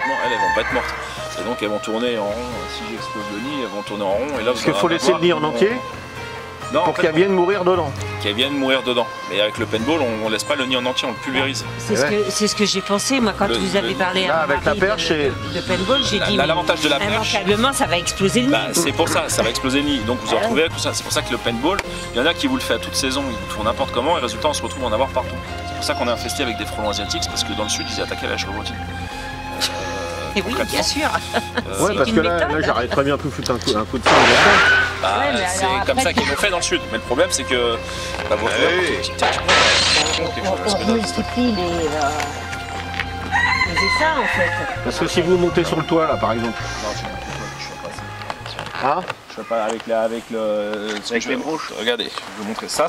concrètement, elles vont pas être mortes. Et donc elles vont tourner en rond. Si j'explose le nid, elles vont tourner en rond. Est-ce qu'il faut laisser le nid en entier? Non, pour qu'elles viennent mourir dedans. Qu'elles viennent mourir dedans. Mais avec le paintball, on laisse pas le nid en entier, on le pulvérise. C'est ce que j'ai pensé, moi, quand vous avez parlé avec la perche de paintball, j'ai dit, l'avantage de la perche, immanquablement, ça va exploser le nid. C'est pour ça, ça va exploser le nid. Donc vous en retrouvez avec tout ça. C'est pour ça que le paintball, il y en a qui vous le font à toute saison, ils vous le font n'importe comment, et résultat, on se retrouve à en avoir partout. C'est pour ça qu'on est infesté avec des frelons asiatiques, parce que dans le sud, ils attaquaient la chevrotine. Et oui, bien sûr. Ouais, parce que là j'aurais très bien pu foutre un coup de sang. C'est comme ça qu'ils l'ont fait dans le sud. Mais le problème, c'est que bah, vos on multiplie les... C'est ça, en fait. Parce que si vous montez sur le toit, là, par exemple. Non, je ne fais pas ça. Ah, je fais pas avec les branches. Regardez, je vais vous montrer ça.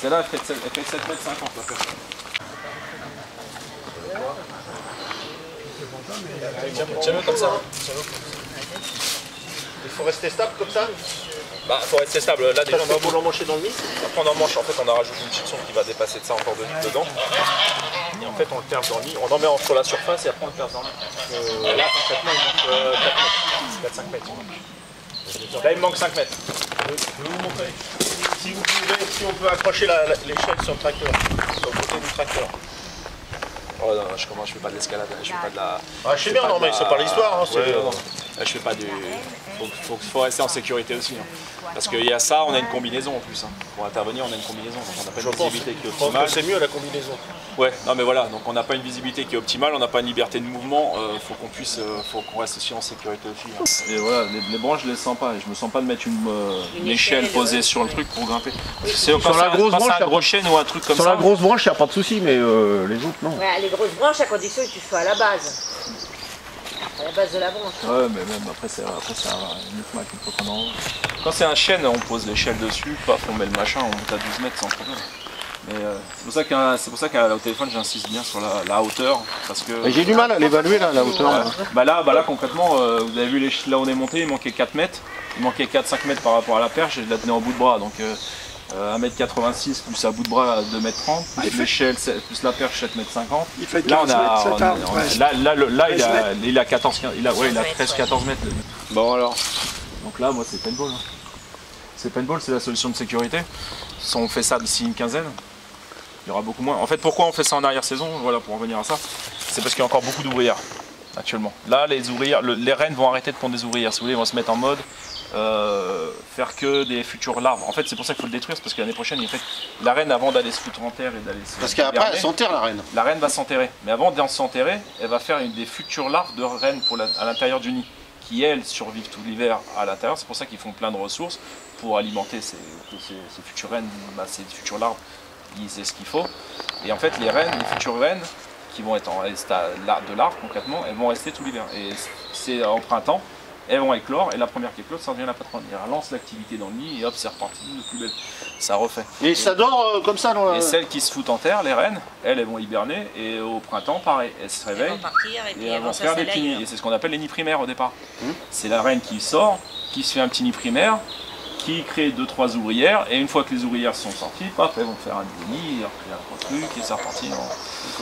Celle-là, elle fait 7,50 m la perche. Tiens-le comme ça. il faut rester stable comme ça. Bah, faut rester stable. Là, déjà, on va l'emmancher dans le nid. Après, on emmanche. En fait, on a rajouté une petite sonde qui va dépasser de ça encore de nid dedans. Et en fait, on le perce dans le nid. On en met entre la surface et après, on le perce dans le nid. Là, concrètement, il manque 4 mètres. 4-5 mètres. Là, il me manque 5 mètres. Je vais vous montrer. Si on peut accrocher l'échelle sur le tracteur, sur le côté du tracteur. Oh non, je fais pas de l'escalade, je fais pas de la... Ah, je sais bien, non mais c'est pas l'histoire. Hein, là, je fais pas du... Faut rester en sécurité aussi. Hein. Parce qu'il y a ça, on a une combinaison en plus. Hein. Pour intervenir, on a une combinaison, donc on n'a pas une visibilité qui est optimale. Je pense que c'est mieux la combinaison. Ouais, non mais voilà, donc on n'a pas une visibilité qui est optimale, on n'a pas une liberté de mouvement, faut qu'on reste aussi en sécurité aussi. Hein. Et voilà, les branches, je les sens pas, et je me sens pas de mettre une échelle posée sur le truc pour grimper. C'est sur la grosse branche, un gros chêne ou un truc comme ça. Sur la grosse branche, il n'y a pas de souci, mais les autres, non. Ouais, les grosses branches, à condition que tu sois à la base. À la base de la branche. Ouais, mais même après, c'est un micmac une fois qu'on est en haut. Quand c'est un chêne, on pose l'échelle dessus, paf, on met le machin, on monte à 12 mètres sans problème. Mais c'est pour ça qu'au téléphone j'insiste bien sur la hauteur parce que. J'ai du mal à l'évaluer là, la hauteur. Bah là concrètement, vous avez vu là où on est monté, il manquait 4 mètres, il manquait 4-5 mètres par rapport à la perche et je la tenais en bout de bras. Donc 1m86 plus à bout de bras 2m30, plus l'échelle, plus la perche 7m50. Il fait 15 mètres, il a 13-14 mètres. Bon alors. Donc là moi c'est paintball. C'est paintball, c'est la solution de sécurité. Si on fait ça d'ici une quinzaine, il y aura beaucoup moins. En fait, pourquoi on fait ça en arrière-saison? Voilà, pour revenir à ça, c'est parce qu'il y a encore beaucoup d'ouvrières actuellement. Là, les ouvrières, les rennes vont arrêter de pondre des ouvrières. Si vous voulez, ils vont se mettre en mode faire que des futures larves. En fait, c'est pour ça qu'il faut le détruire, parce que l'année prochaine, la reine, avant d'aller se foutre en terre et d'aller se... Parce qu'après, elle s'enterre la reine. La reine va s'enterrer. Mais avant de s'enterrer, elle va faire des futures larves de reines à l'intérieur du nid, qui elles survivent tout l'hiver à l'intérieur. C'est pour ça qu'ils font plein de ressources pour alimenter ces futures reines, ces futures larves. C'est ce qu'il faut. Et en fait, les futures reines, qui vont être en état de larves concrètement, elles vont rester tout l'hiver. Et c'est en printemps, elles vont éclore, et la première qui éclore, ça devient la patronne. Elle relance l'activité dans le nid, et hop, c'est reparti de plus belle. Ça refait. Et ça dort comme ça dans la... Et celles qui se foutent en terre, les reines, elles vont hiberner, et au printemps, pareil, elles se réveillent, et elles vont faire des petits nids. Et c'est ce qu'on appelle les nids primaires au départ. C'est la reine qui sort, qui se fait un petit nid primaire, qui crée 2-3 ouvrières, et une fois que les ouvrières sont sorties, paf, elles vont faire un nouveau nid, après un gros truc, et c'est reparti.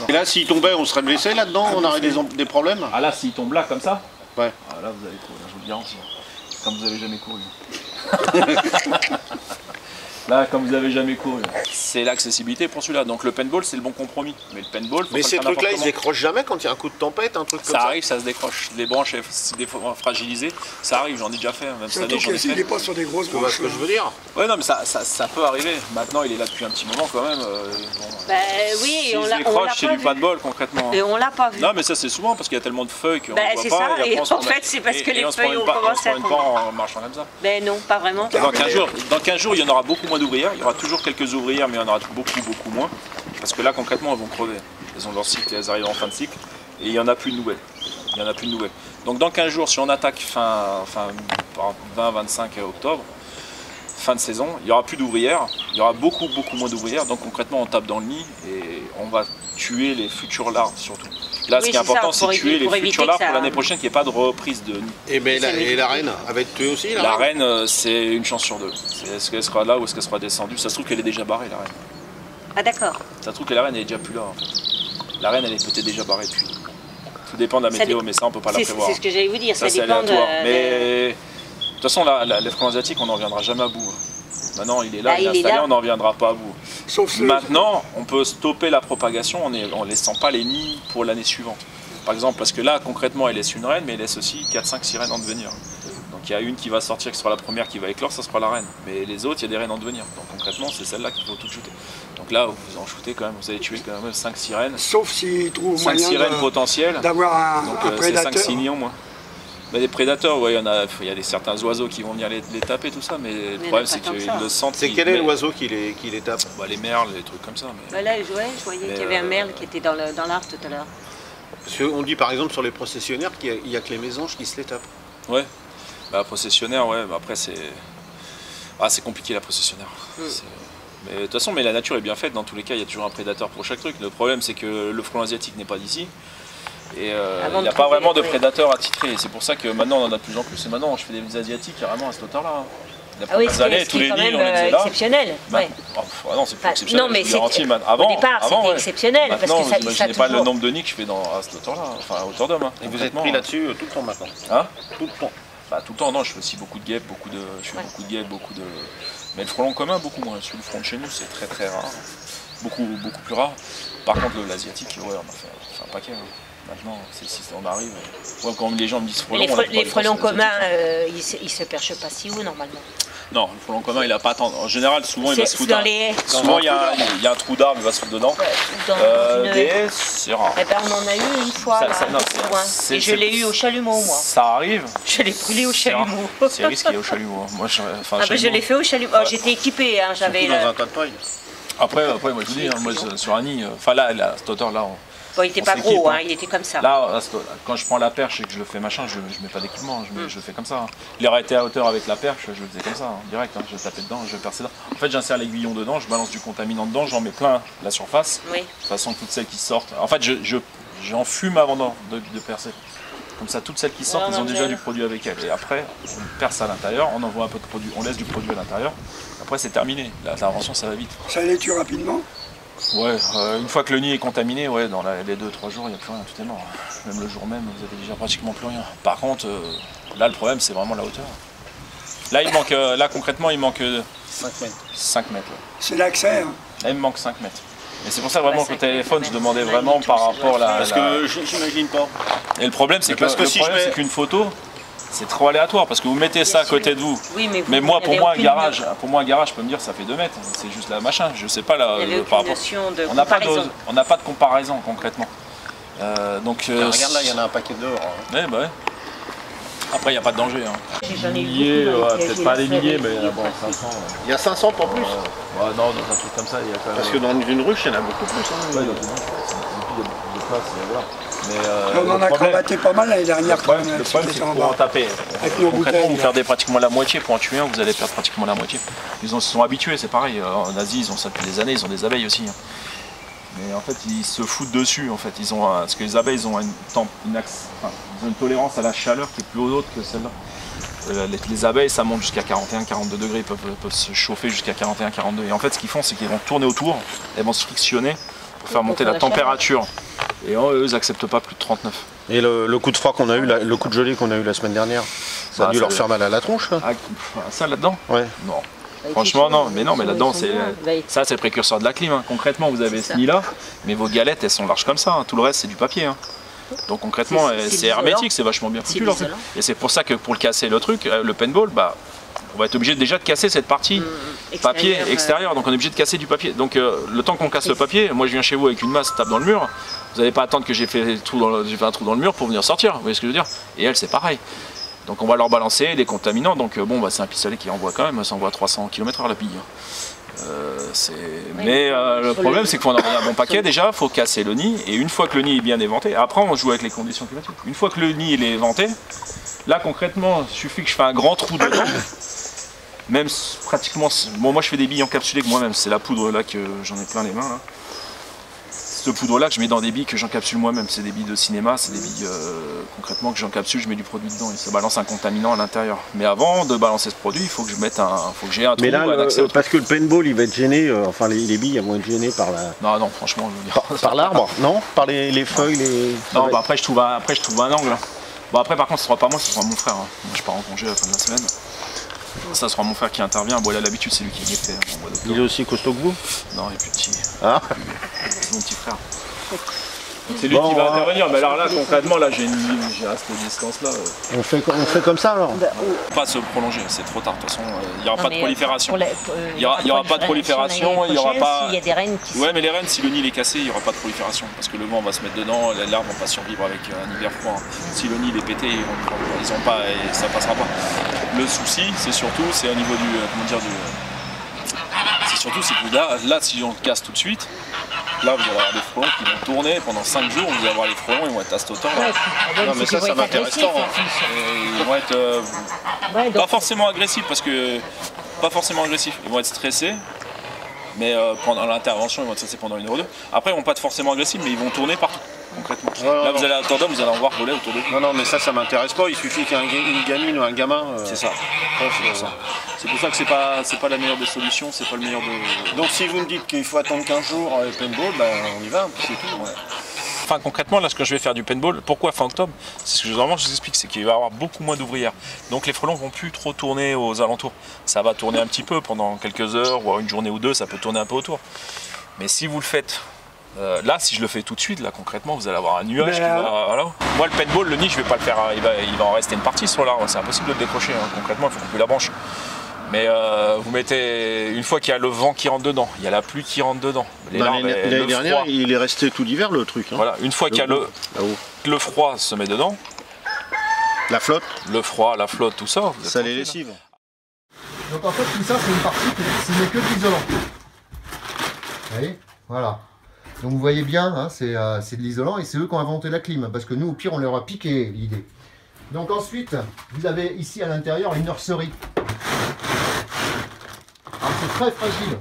Et là, s'il tombait, on serait blessé là-dedans, on aurait des problèmes? Ah là, s'il tombe là, comme ça? Ouais. Ah là, vous allez courir, je vous le garantis. Comme vous n'avez jamais couru. Là, comme vous n'avez jamais couru. C'est l'accessibilité pour celui-là. Donc le paintball, c'est le bon compromis. Mais le paintball, faut mais pas ces trucs-là, ils se comment. décrochent jamais quand il y a un coup de tempête, un truc comme ça? Ça arrive, ça se décroche. Les branches, des fois fragilisées, ça arrive, j'en ai déjà fait. Même cette année, j'en ai fait. Il n'est pas sur des grosses branches. Ce que je veux dire. Ouais, non, mais ça peut arriver. Maintenant, il est là depuis un petit moment quand même. Bah oui, si on se décroche, c'est du pas de bol concrètement. Et on l'a pas vu. Non, mais ça, c'est souvent parce qu'il y a tellement de feuilles qu'on bah, voit c'est pas. Ça, et en fait, c'est parce que les feuilles ont commencé à tomber. On se promène pas en marchant comme ça. Ben non, pas vraiment. Dans 15 jours, il y en aura beaucoup moins d'ouvrières. Il y aura toujours quelques ouvrières, mais il y en aura beaucoup moins. Parce que là, concrètement, elles vont crever. Elles ont leur cycle et elles arrivent en fin de cycle. Et il n'y en a plus de nouvelles. Donc dans 15 jours, si on attaque fin 20-25 octobre, fin de saison, il n'y aura plus d'ouvrières. Il y aura beaucoup moins d'ouvrières. Donc concrètement, on tape dans le nid et on va tuer les futures larves surtout. Là, ce qui est important, c'est de tuer les futures larves pour l'année prochaine, qu'il n'y ait pas de reprise de nid. Et la reine, elle va être tuée aussi? La reine, c'est une chance sur deux. Est-ce qu'elle sera là ou est-ce qu'elle sera descendue? Ça se trouve qu'elle est déjà barrée, la reine. Ah d'accord. Ça se trouve que la reine elle est déjà plus là en fait. La reine elle est peut-être déjà barrée depuis. Tout dépend de la météo, mais ça on peut pas la prévoir. C'est ce que j'allais vous dire, ça c'est dépend aléatoire. Mais de toute façon, les frelons asiatiques, on n'en reviendra jamais à bout. Maintenant, il est là, il est installé, on n'en reviendra pas à bout. Maintenant, on peut stopper la propagation en ne laissant pas les nids pour l'année suivante. Par exemple, parce que là, concrètement, il laisse une reine, mais il laisse aussi 4-5 sirènes en devenir. Donc il y a une qui va sortir, qui sera la première qui va éclore, ça sera la reine. Mais les autres, il y a des reines en devenir. Donc concrètement, c'est celle-là qu'il faut toutes shooter. Donc là, vous en shootez quand même, vous allez tuer quand même 5 sirènes. Sauf s'ils trouvent 5 sirènes potentielles. D'avoir un prédateur. C'est 5-6 nids moins. Mais des prédateurs, ouais, il y a certains oiseaux qui vont venir les taper, tout ça, mais le problème c'est qu'ils le sentent. C'est quel est l'oiseau qui les tape? Les merles, les trucs comme ça. Mais... Bah là, je voyais qu'il y avait un merle qui était dans l'arbre tout à l'heure. Parce qu'on dit par exemple sur les processionnaires qu'il n'y a que les mésanges qui se les tapent. Ouais, processionnaire, ouais, après c'est compliqué la processionnaire. Mais de toute façon, la nature est bien faite, dans tous les cas, il y a toujours un prédateur pour chaque truc. Le problème c'est que le frelon asiatique n'est pas d'ici. Et il n'y a pas vraiment de prédateurs attitrés. C'est pour ça que maintenant on en a de plus en plus. Et maintenant je fais des asiatiques carrément à cette hauteur-là. Il y a oui, années, tous les nids, on les faisait là. Exceptionnel. Non, c'est plus exceptionnel. Non, mais avant, au départ, c'était exceptionnel. Maintenant, vous n'imaginez pas le nombre de nids que je fais à cette hauteur-là, enfin à hauteur d'homme. Et vous êtes pris là-dessus tout le temps maintenant? Hein? Tout le temps. Tout le temps, non, je fais aussi beaucoup de guêpes, beaucoup de Mais le frelon commun, beaucoup moins. Celui du frelon de chez nous, c'est très très rare. Beaucoup plus rare. Par contre, l'asiatique, ouais, on a fait un paquet. Maintenant, si on arrive. Ouais, quand les gens me disent frelon. Les frelons communs, ils se perchent pas si haut normalement. Non, le frelon commun, il a pas tant. En général, souvent, il va se foutre. Dans les haies. Souvent, il y a un trou d'arbre, il va se foutre dedans. Des haies, c'est rare. Eh ben, on en a eu une fois, là, loin. Et je l'ai eu au chalumeau, moi. Ça arrive. Je l'ai brûlé au chalumeau. C'est risqué au chalumeau. Moi, je l'ai fait au chalumeau. Oh, j'étais équipée, hein, j'avais. Dans un tas de paille. Après, moi, je vous dis, moi, sur un nid, enfin là, à cette hauteur-là. Bon, il était pas gros, il était comme ça. Là, quand je prends la perche et que je le fais machin, je mets pas d'équipement, je le fais comme ça. Il aurait été à hauteur avec la perche, je le faisais comme ça, direct, je tapais dedans, je perçais dedans. En fait, j'insère l'aiguillon dedans, je balance du contaminant dedans, j'en mets plein la surface. Oui. De toute façon, toutes celles qui sortent. En fait, j'en fume avant de percer. Comme ça, toutes celles qui sortent, elles ont déjà du produit avec elles. Et après, on perce à l'intérieur, on envoie un peu de produit, on laisse du produit à l'intérieur. Après, c'est terminé. L'intervention, ça va vite. Ça les tue rapidement? Ouais, une fois que le nid est contaminé, ouais, dans les 2-3 jours, il n'y a plus rien, tout est mort. Même le jour même, vous avez déjà pratiquement plus rien. Par contre, là, le problème, c'est vraiment la hauteur. Là, concrètement, il manque 5 mètres. 5 mètres. Ouais. C'est l'accès. Hein. Là, il me manque 5 mètres. Et c'est pour ça vraiment qu'au téléphone, je demandais vraiment par rapport à la... Parce que j'imagine pas. Et le problème, c'est c'est qu'une photo, c'est trop aléatoire parce que vous mettez ça à côté de vous. Oui, mais moi, pour moi, un garage, je peux me dire ça fait 2 mètres. C'est juste la machin. Je sais pas là. Par rapport. On n'a pas de comparaison concrètement. Regarde là, il y en a un paquet dehors. Hein. Ouais, bah ouais. Après, il n'y a pas de danger. Hein. Milliers, peut-être pas des milliers, mais bon, 500. Il y a 500 pour plus. Ouais, non, dans un truc comme ça, il y a quand même. Parce que dans une ruche, il y en a beaucoup plus. Ouais, dans une ruche, il y a de place, voilà. Mais, on en a combatté pas mal l'année dernière. Le problème, c'est pour en taper. Concrètement, vous perdez pratiquement la moitié. Pour en tuer un, vous allez perdre pratiquement la moitié. Ils se sont habitués, c'est pareil. En Asie, ils ont ça depuis des années, ils ont des abeilles aussi. Mais en fait, ils se foutent dessus. En fait. Parce que les abeilles, ils ont une tolérance à la chaleur qui est plus haute que celle-là. Les abeilles, ça monte jusqu'à 41-42 degrés, ils peuvent se chauffer jusqu'à 41-42. Et en fait, ce qu'ils font, c'est qu'ils vont tourner autour, elles vont se frictionner pour faire monter la température. Et eux, ils n'acceptent pas plus de 39. Et le coup de froid qu'on a eu, le coup de gelée qu'on a eu la semaine dernière, ça a dû leur faire mal à la tronche là. Ça là-dedans? Ouais. Non. Franchement, non. Mais non, mais là-dedans, c'est le précurseur de la clim. Hein. Concrètement, vous avez ce nid-là, mais vos galettes, elles sont larges comme ça. Hein. Tout le reste, c'est du papier. Hein. Donc concrètement, c'est hermétique, c'est vachement bien foutu. Et c'est pour ça que pour le casser le truc, le paintball, on va être obligé déjà de casser cette partie papier extérieur. Donc on est obligé de casser du papier. Donc le temps qu'on casse le papier, moi je viens chez vous avec une masse, tape dans le mur. Vous n'allez pas attendre que j'ai fait un trou dans le mur pour venir sortir. Vous voyez ce que je veux dire? Et elle, c'est pareil. Donc on va leur balancer des contaminants. Donc c'est un pistolet qui envoie quand même, ça envoie 300 km/h la bille. Mais le problème, c'est qu'il faut en envoyer un bon paquet déjà, il faut casser le nid, et une fois que le nid est bien éventé, après on joue avec les conditions climatiques. Une fois que le nid est éventé, là concrètement, il suffit que je fasse un grand trou dedans, même pratiquement, bon moi je fais des billes encapsulées que moi-même, c'est la poudre là que j'en ai plein les mains là. Cette poudre-là que je mets dans des billes que j'encapsule moi-même, c'est des billes de cinéma, c'est des billes concrètement que j'encapsule, je mets du produit dedans et ça balance un contaminant à l'intérieur. Mais avant de balancer ce produit, il faut que je mette faut que j'ai un trou, mais là, un accès au trou. parce que le paintball, il va être gêné, enfin les billes elles vont être gênées par la... Non, franchement, je veux dire. Par l'arbre, non? Par les feuilles, les... Non, bah après je trouve un angle. Bon après par contre ce sera pas moi, ce sera mon frère. Moi je pars en congé à la fin de la semaine. Ça sera mon frère qui intervient. Bon là d'habitude c'est lui qui est fait. Il est aussi costaud que vous? Non, il est plus petit. Ah. C'est mon petit frère. C'est lui qui va intervenir, mais alors là concrètement là j'ai à cette distance là. On fait comme ça alors? Pas se prolonger, c'est trop tard de toute façon, il n'y aura pas de prolifération. Il n'y aura pas de prolifération, il n'y aura pas... Il y a des rennes qui... Ouais mais les rennes, si le nid est cassé, il n'y aura pas de prolifération, parce que le vent va se mettre dedans, les larves vont pas survivre avec un hiver froid. Si le nid est pété, ils ont pas et ça passera pas. Le souci c'est surtout, c'est au niveau du... comment dire, c'est surtout c'est que là si on le casse tout de suite, là vous allez avoir des frelons qui vont tourner pendant 5 jours, vous allez avoir les frelons, ils vont être à cette hauteur là. Non mais ça m'intéresse pas. Ils vont être pas forcément agressifs parce que ils vont être stressés. Mais pendant l'intervention, ils vont être stressés pendant 1 heure ou 2. Après, ils vont pas être forcément agressifs, mais ils vont tourner partout, concrètement. Là, vous allez à tandem, vous allez en voir voler autour de vous. Non, mais ça m'intéresse pas. Il suffit qu'il y ait une gamine ou un gamin. C'est ça. C'est pour ça que c'est pas la meilleure des solutions, c'est pas le meilleur de... Donc si vous me dites qu'il faut attendre 15 jours avec paintball, ben on y va, c'est tout. Ouais. Enfin concrètement là ce que je vais faire du paintball, pourquoi fin octobre? C'est ce que je vous explique, c'est qu'il va y avoir beaucoup moins d'ouvrières. Donc les frelons vont plus trop tourner aux alentours. Ça va tourner un petit peu pendant quelques heures, ou une journée ou deux, ça peut tourner un peu autour. Mais si vous le faites, là si je le fais tout de suite, là concrètement vous allez avoir un nuage qui va... Voilà. Moi le paintball, le nid je vais pas le faire, il va en rester une partie sur l'arbre, c'est impossible de le décrocher, hein. Concrètement il faut couper la branche. Mais vous mettez, une fois qu'il y a le vent qui rentre dedans, il y a la pluie qui rentre dedans. L'année dernière, il est resté tout l'hiver le truc. Hein. Voilà, une fois qu'il y a le froid se met dedans. La flotte. Le froid, la flotte, tout ça. Ça les lessive. Donc en fait tout ça c'est une partie, ce n'est que de l'isolant. Vous voyez, voilà. Donc vous voyez bien, hein, c'est de l'isolant et c'est eux qui ont inventé la clim. Parce que nous au pire on leur a piqué l'idée. Donc ensuite, vous avez ici à l'intérieur une nurserie. Alors c'est très fragile.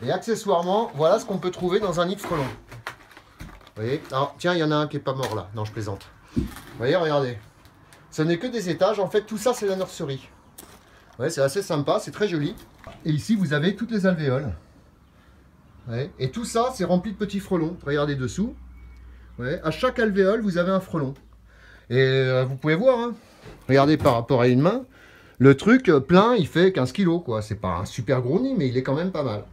Et accessoirement, voilà ce qu'on peut trouver dans un nid de frelons. Vous voyez? Alors tiens, il y en a un qui est pas mort là. Non, je plaisante. Vous voyez, regardez. Ce n'est que des étages. En fait, tout ça, c'est la nurserie. Ouais, c'est assez sympa, c'est très joli. Et ici, vous avez toutes les alvéoles. Ouais. Et tout ça, c'est rempli de petits frelons. Regardez dessous. Ouais. À chaque alvéole, vous avez un frelon. Et vous pouvez voir, hein. Regardez par rapport à une main. Le truc plein, il fait 15 kg, quoi. C'est pas un super gros nid, mais il est quand même pas mal.